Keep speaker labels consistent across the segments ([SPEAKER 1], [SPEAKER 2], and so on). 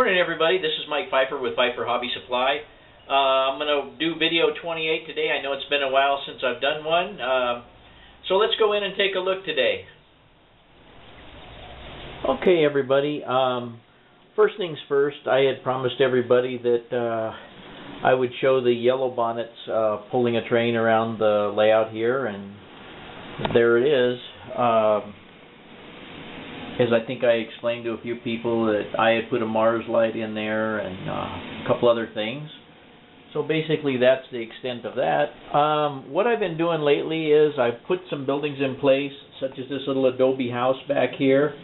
[SPEAKER 1] Morning, everybody. This is Mike Pfeiffer with Pfeiffer Hobby Supply. I'm going to do video 28 today. I know it's been a while since I've done one. So let's go in and take a look today. Okay, everybody. First things first, I had promised everybody that I would show the Yellow Bonnets pulling a train around the layout here, and there it is. As I think I explained to a few people that I had put a Mars light in there and a couple other things. So basically that's the extent of that. What I've been doing lately is I've put some buildings in place, such as this little adobe house back here.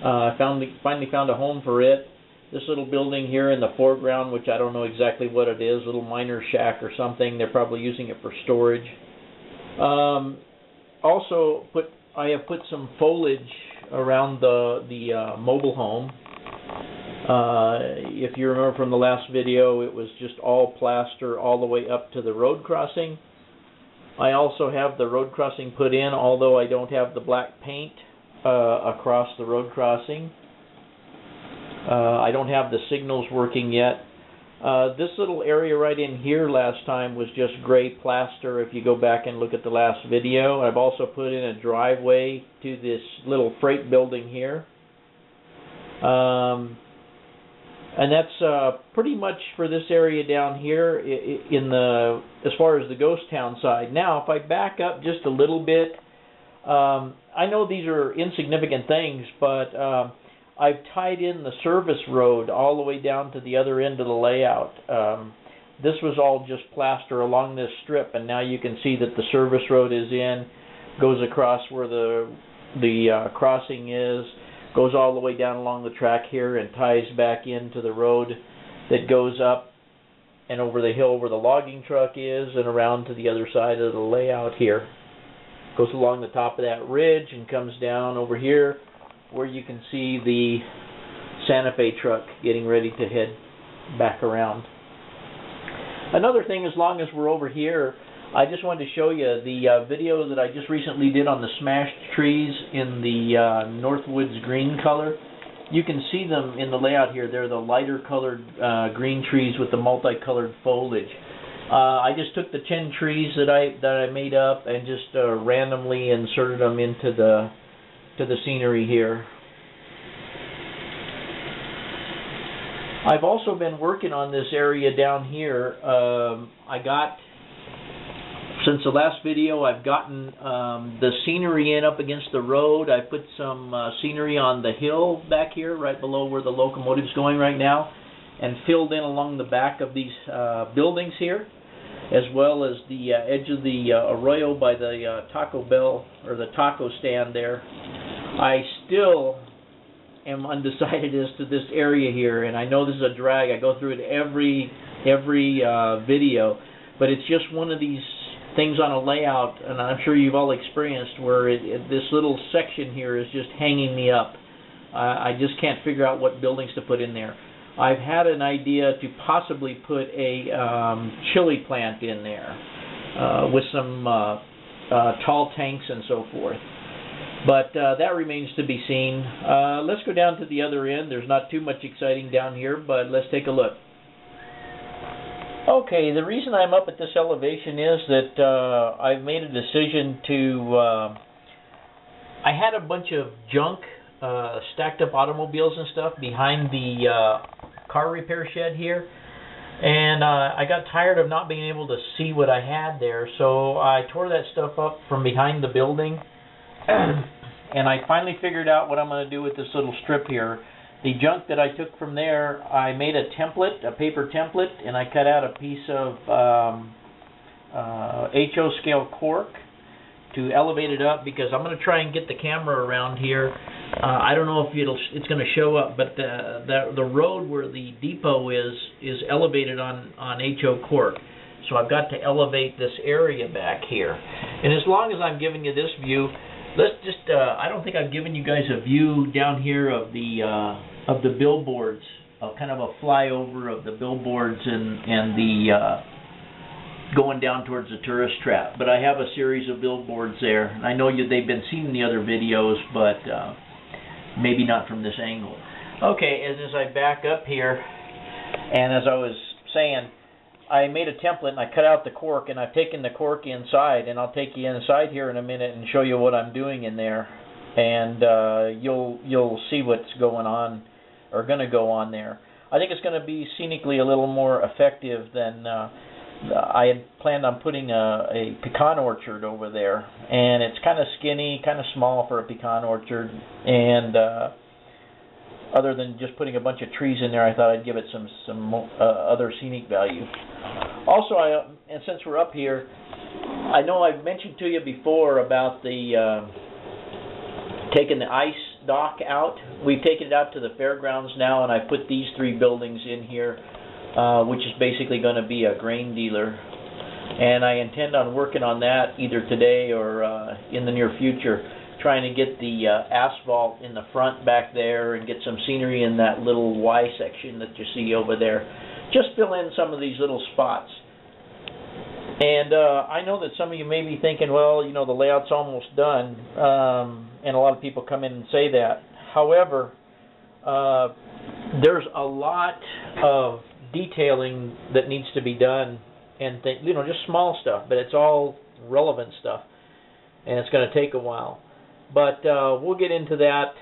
[SPEAKER 1] I finally found a home for it. This little building here in the foreground, which I don't know exactly what it is, little miner shack or something. They're probably using it for storage. Also, I have put some foliage around the mobile home. If you remember from the last video, it was just all plaster all the way up to the road crossing. I also have the road crossing put in, although I don't have the black paint across the road crossing. I don't have the signals working yet. This little area right in here last time was just gray plaster, if you go back and look at the last video. I've also put in a driveway to this little freight building here. And that's pretty much for this area down here as far as the ghost town side. Now, if I back up just a little bit, I know these are insignificant things, but I've tied in the service road all the way down to the other end of the layout. This was all just plaster along this strip, and now you can see that the service road is in, goes across where the crossing is, goes all the way down along the track here and ties back into the road that goes up and over the hill where the logging truck is and around to the other side of the layout here. Goes along the top of that ridge and comes down over here where you can see the Santa Fe truck getting ready to head back around. Another thing, as long as we're over here, I just wanted to show you the video that I just recently did on the smashed trees in the Northwoods green color. You can see them in the layout here. They're the lighter colored green trees with the multicolored foliage. I just took the 10 trees that I made up and just randomly inserted them into the scenery here. I've also been working on this area down here. Since the last video, I've gotten the scenery in up against the road. I put some scenery on the hill back here, right below where the locomotive's going right now, and filled in along the back of these buildings here, as well as the edge of the arroyo by the Taco Bell, or the taco stand there. I still am undecided as to this area here, and I know this is a drag. I go through it every video, but it's just one of these things on a layout, and I'm sure you've all experienced, where this little section here is just hanging me up. I just can't figure out what buildings to put in there. I've had an idea to possibly put a chili plant in there with some tall tanks and so forth. But that remains to be seen. Let's go down to the other end. There's not too much exciting down here, but let's take a look. Okay, the reason I'm up at this elevation is that I've made a decision to... I had a bunch of junk, stacked up automobiles and stuff behind the car repair shed here. And I got tired of not being able to see what I had there, so I tore that stuff up from behind the building. And I finally figured out what I'm going to do with this little strip here. The junk that I took from there, I made a template, a paper template, and I cut out a piece of HO scale cork to elevate it up, because I'm going to try and get the camera around here. I don't know if it's going to show up, but the road where the depot is elevated on HO cork. So I've got to elevate this area back here. And as long as I'm giving you this view, let's just, I don't think I've given you guys a view down here of the billboards, kind of a flyover of the billboards and the going down towards the tourist trap. But I have a series of billboards there. I know they've been seen in the other videos, but maybe not from this angle. Okay, and as I back up here, and as I was saying, I made a template and I cut out the cork, and I've taken the cork inside, and I'll take you inside here in a minute and show you what I'm doing in there, and you'll see what's going on, or going to go on there. I think it's going to be scenically a little more effective than I had planned on putting a pecan orchard over there, and it's kind of skinny, kind of small for a pecan orchard, and other than just putting a bunch of trees in there, I thought I'd give it some other scenic value. Also, and since we're up here, I know I've mentioned to you before about the taking the ice dock out. We've taken it out to the fairgrounds now, and I put these 3 buildings in here, which is basically going to be a grain dealer. And I intend on working on that either today or in the near future, trying to get the asphalt in the front back there and get some scenery in that little Y section that you see over there. Just fill in some of these little spots. And I know that some of you may be thinking, well, you know, the layout's almost done, and a lot of people come in and say that. However, there's a lot of detailing that needs to be done, and you know, just small stuff, but it's all relevant stuff, and it's going to take a while. But we'll get into that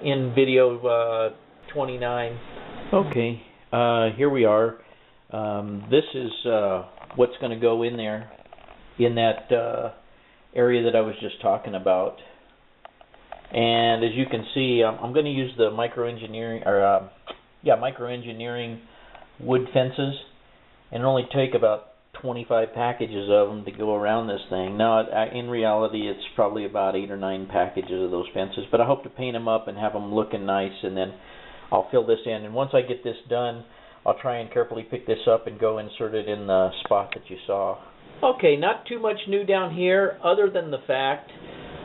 [SPEAKER 1] in video 29. Okay, here we are. This is what's going to go in there, in that area that I was just talking about. And as you can see, I'm going to use the microengineering wood fences, and only take about 25 packages of them to go around this thing. Now, in reality, it's probably about 8 or 9 packages of those fences, but I hope to paint them up and have them looking nice, and then I'll fill this in. And once I get this done, I'll try and carefully pick this up and go insert it in the spot that you saw. Okay, not too much new down here, other than the fact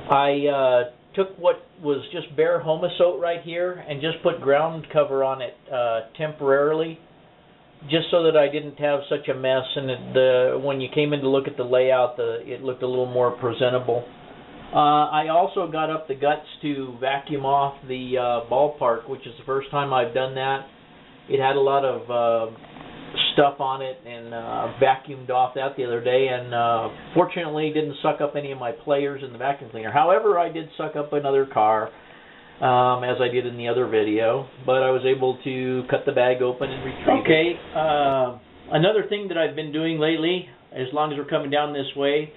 [SPEAKER 1] I took what was just bare Homosote right here and just put ground cover on it temporarily, just so that I didn't have such a mess, and when you came in to look at the layout, it looked a little more presentable. I also got up the guts to vacuum off the ballpark, which is the first time I've done that. It had a lot of stuff on it, and vacuumed off that the other day, and fortunately didn't suck up any of my players in the vacuum cleaner. However, I did suck up another car, as I did in the other video, but I was able to cut the bag open and retrieve it. Okay, another thing that I've been doing lately, as long as we're coming down this way,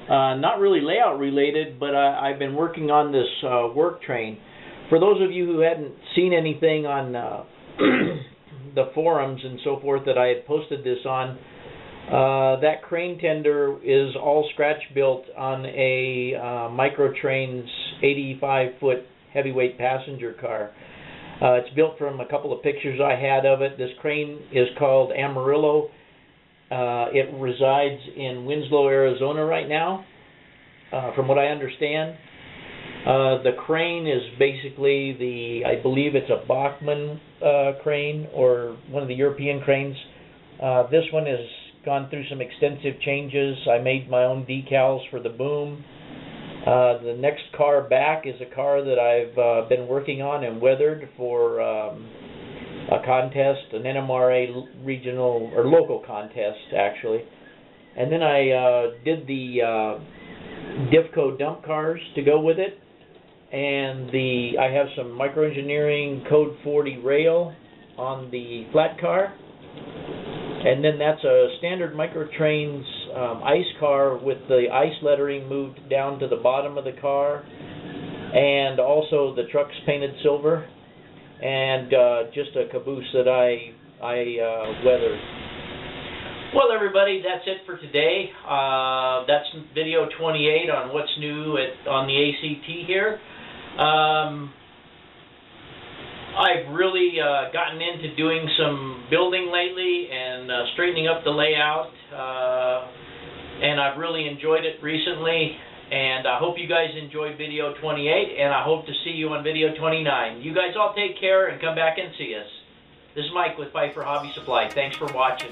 [SPEAKER 1] not really layout related, but I've been working on this work train. For those of you who hadn't seen anything on the forums and so forth that I had posted this on, that crane tender is all scratch built on a Microtrain's 85-foot heavyweight passenger car. It's built from a couple of pictures I had of it. This crane is called Amarillo. It resides in Winslow, Arizona right now, from what I understand. The crane is basically I believe it's a Bachmann crane, or one of the European cranes. This one has gone through some extensive changes. I made my own decals for the boom. The next car back is a car that I've been working on and weathered for a contest, an NMRA regional or local contest actually. And then I did the Diffco dump cars to go with it, and I have some microengineering code 40 rail on the flat car. And then that's a standard Microtrains ice car with the ice lettering moved down to the bottom of the car, and also the truck's painted silver, and just a caboose that I weathered. Well, everybody, that's it for today. That's video 28 on what's new on the ACT here. I've really gotten into doing some building lately and straightening up the layout, and I've really enjoyed it recently, and I hope you guys enjoyed video 28, and I hope to see you on video 29. You guys all take care and come back and see us. This is Mike with Pfeiffer Hobby Supply. Thanks for watching.